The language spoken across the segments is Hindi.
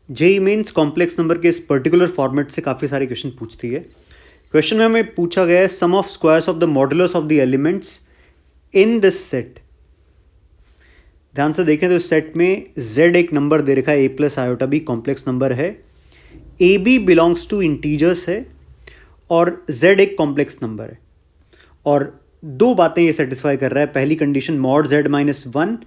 जेईई मेंस कॉम्प्लेक्स नंबर के इस पर्टिकुलर फॉर्मेट से काफ़ी सारे क्वेश्चन पूछती है। क्वेश्चन में हमें पूछा गया है sum of squares of the modulus of the elements in this set. ध्यान से देखें तो इस सेट में z एक नंबर दे रखा है, a प्लस आयोटा भी कॉम्प्लेक्स नंबर है, a b belongs to integers है और z एक कॉम्प्लेक्स नंबर है। और दो बातें ये सेटिस्फाई कर रहा है। पहली condition mod z minus one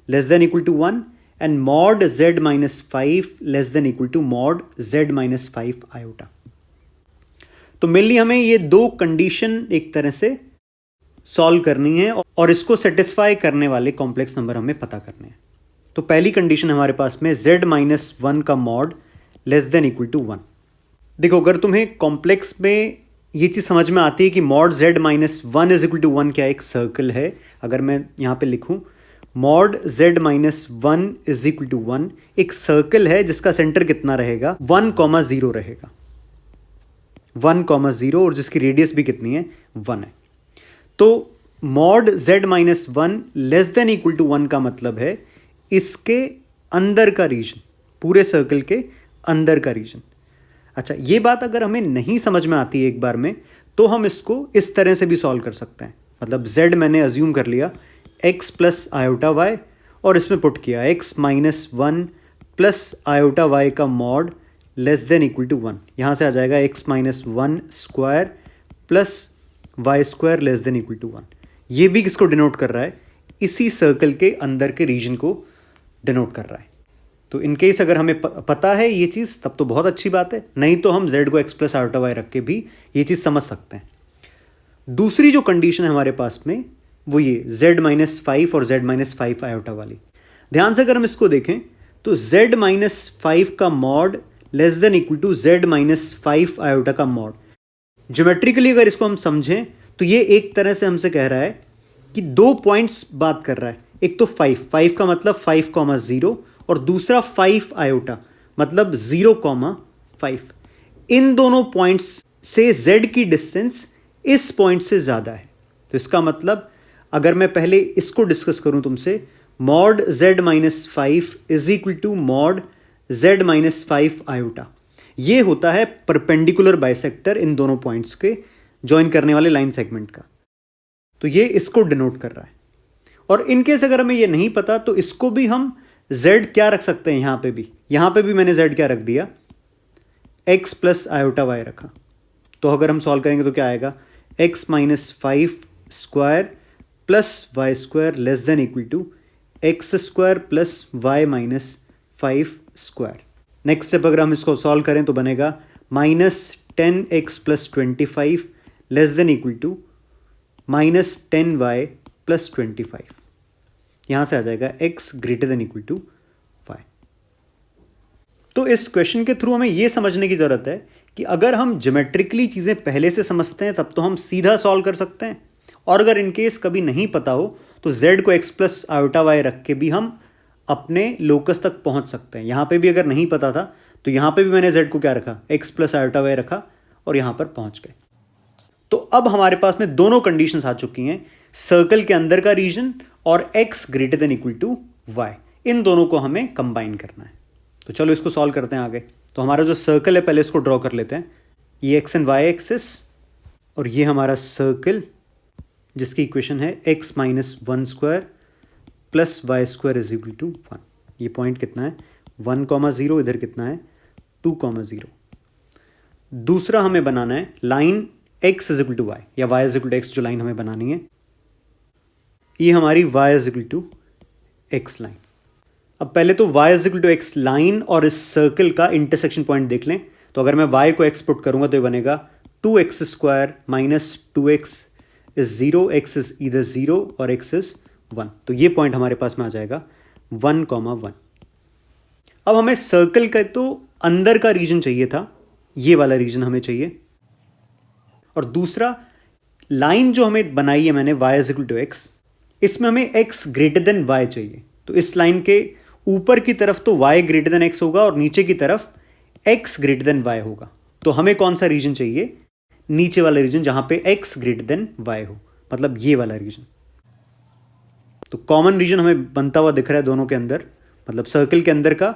less than equal to one and mod z minus five less than equal to mod z minus five iota. तो मेनली हमें ये दो कंडीशन एक तरह से सॉल्व करनी है और इसको सेटिस्फाई करने वाले कॉम्प्लेक्स नंबर हमें पता करने हैं। तो पहली कंडीशन हमारे पास में z माइनस वन का mod less than equal to one. देखो, अगर तुम्हें कॉम्प्लेक्स में ये चीज़ समझ में आती है कि mod z minus one is equal to one क्या एक सर्कल है। अगर मैं यहाँ पे लिखूँ mod z minus one is equal to one, एक सर्कल है जिसका सेंटर कितना रहेगा, 1,0 रहेगा, 1,0 और जिसकी रेडियस भी कितनी है, 1 है। तो mod z minus one less than equal to one का मतलब है इसके अंदर का रीजन, पूरे सर्कल के अंदर का रीजन। अच्छा, ये बात अगर हमें नहीं समझ में आती है एक बार में तो हम इसको इस तरह से भी सॉल्व कर सकते हैं। मतलब z मैंने अज्यूम कर लिया x प्लस आयोटा y और इसमें पुट किया x minus one plus iota y का mod less than equal to one. यहाँ से आ जाएगा x minus one square plus y square less than equal to one. ये भी किसको डिनोट कर रहा है, इसी सर्कल के अंदर के रीजन को डिनोट कर रहा है। तो इन केस अगर हमें पता है ये चीज़ तब तो बहुत अच्छी बात है, नहीं तो हम z को x प्लस आयोटा y रख के भी ये चीज़ समझ सकते हैं। दूसरी जो कंडीशन है हमारे पास में वो ये z माइनस फाइव और z माइनस फाइव आयोटा वाली। ध्यान से अगर हम इसको देखें तो z माइनस फाइव का mod less than equal to z minus five iota का मॉड। ज्योमेट्रिकली अगर इसको हम समझें तो ये एक तरह से हमसे कह रहा है कि दो पॉइंट्स बात कर रहा है। एक तो फाइव का मतलब 5,0 और दूसरा 5 आयोटा मतलब 0,5। इन दोनों पॉइंट्स से z की डिस्टेंस इस पॉइंट से ज़्यादा है। तो इसका मतलब अगर मैं पहले इसको डिस्कस करूं तुमसे, mod z minus five is equal to mod z minus five iota, ये होता है परपेंडिकुलर बाइसेक्टर इन दोनों पॉइंट्स के ज्वाइन करने वाले लाइन सेगमेंट का। तो ये इसको डिनोट कर रहा है। और इन केस अगर हमें ये नहीं पता तो इसको भी हम z क्या रख सकते हैं, यहां पे भी मैंने z क्या रख दिया, x प्लस आयोटा y रखा। तो अगर हम सॉल्व करेंगे तो क्या आएगा, x minus five square plus y square less than equal to x square plus y minus five square. Next step अगर हम इसको सॉल्व करें तो बनेगा minus 10x plus 25 less than equal to minus 10y plus 25। यहां से आ जाएगा x greater than equal to y। तो इस क्वेश्चन के थ्रू हमें यह समझने की जरूरत है कि अगर हम ज्योमेट्रिकली चीजें पहले से समझते हैं तब तो हम सीधा सॉल्व कर सकते हैं, और अगर इनकेस कभी नहीं पता हो तो z को x प्लस आयोटा y रख के भी हम अपने लोकस तक पहुंच सकते हैं। यहां पे भी अगर नहीं पता था तो यहां पे भी मैंने z को क्या रखा, x प्लस आयोटा y रखा और यहां पर पहुंच गए। तो अब हमारे पास में दोनों कंडीशंस आ चुकी हैं, सर्कल के अंदर का रीजन और x greater than equal to y, इन दोनों को हमें कंबाइन करना है। तो चलो इसको सॉल्व करते हैं आगे। तो हमारा जो सर्कल है पहले इसको ड्रॉ कर लेते हैं। ये x एंड y एक्सिस और ये हमारा सर्कल जिसकी इक्वेशन है x minus one square plus y square is equal to one. ये पॉइंट कितना है, 1,0, इधर कितना है 2,0। दूसरा हमें बनाना है line x is equal to y या y is equal to x, जो लाइन हमें बनानी है ये हमारी y is equal to x line. अब पहले तो y is equal to x line और इस सर्कल का इंटरसेक्शन पॉइंट देख लें। तो अगर मैं y को x पुट करूंगा तो ये बनेगा 2x square minus 2x is 0, x is इधर 0 और x इज 1। तो ये पॉइंट हमारे पास में आ जाएगा 1,1। अब हमें सर्कल का तो अंदर का रीजन चाहिए था, ये वाला रीजन हमें चाहिए, और दूसरा लाइन जो हमें बनाई है मैंने y is equal to x, इसमें हमें x ग्रेटर देन y चाहिए। तो इस लाइन के ऊपर की तरफ तो y ग्रेटर देन x होगा और नीचे की तरफ x ग्रेटर देन y होगा। तो हमें कौन सा रीजन चाहिए, नीचे वाला रीजन जहां पे x ग्रेटर देन y हो, मतलब ये वाला रीजन। तो कॉमन रीजन हमें बनता हुआ दिख रहा है दोनों के अंदर, मतलब सर्कल के अंदर का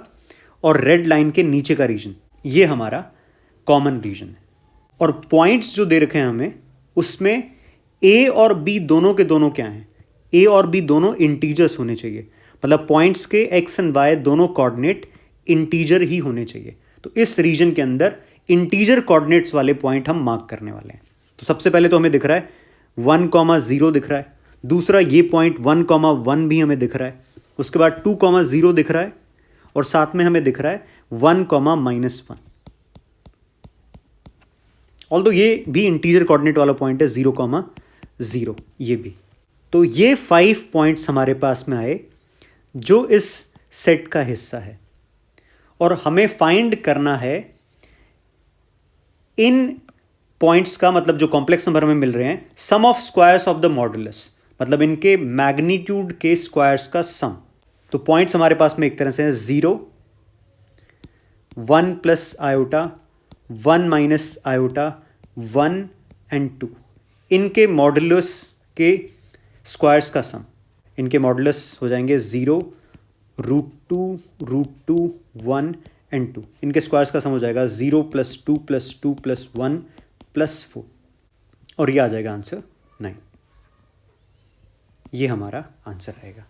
और रेड लाइन के नीचे का रीजन, ये हमारा कॉमन रीजन है। और पॉइंट्स जो दे रखे हैं हमें, उसमें ए और बी दोनों के दोनों क्या हैं? ए और बी दोनों इंटीजर्स होने चाहिए, मतलब पॉइंट्स के एक्स एंड वाई दोनों कोऑर्डिनेट इंटीजर ही होने चाहिए। तो इस रीजन के अंदर इंटीजर कोऑर्डिनेट्स वाले पॉइंट हम मार्क करने वाले हैं। तो सबसे पहले तो हमें दिख रहा है 1,0 दिख रहा है, दूसरा ये पॉइंट 1,1 भी हमें दिख रहा है, उसके बाद 2,0 दिख रहा है, और साथ में हमें दिख रहा है 1,-1। ऑल्दो ये भी इंटीजर कोऑर्डिनेट वाला पॉइंट है 0,0, ये भी। तो ये 5 पॉइंट्स हमारे पास में आए जो इस सेट का हिस्सा है, और हमें फाइंड करना है इन पॉइंट्स का, मतलब जो कॉम्प्लेक्स नंबर हमें मिल रहे हैं, sum of squares of the modulus, मतलब इनके मैग्नीट्यूड के स्क्वायर्स का सम। तो पॉइंट्स हमारे पास में एक तरह से हैं 0, 1 plus iota, 1 minus iota, 1 and 2। इनके मॉडुलस के स्क्वायर्स का सम, इनके मॉडुलस हो जाएंगे 0, √2, 1 एंड 2। इनके स्क्वायर्स का सम हो जाएगा 0 + 2 + 2 + 1 + 4, और ये आ जाएगा आंसर 9। ये हमारा आंसर रहेगा।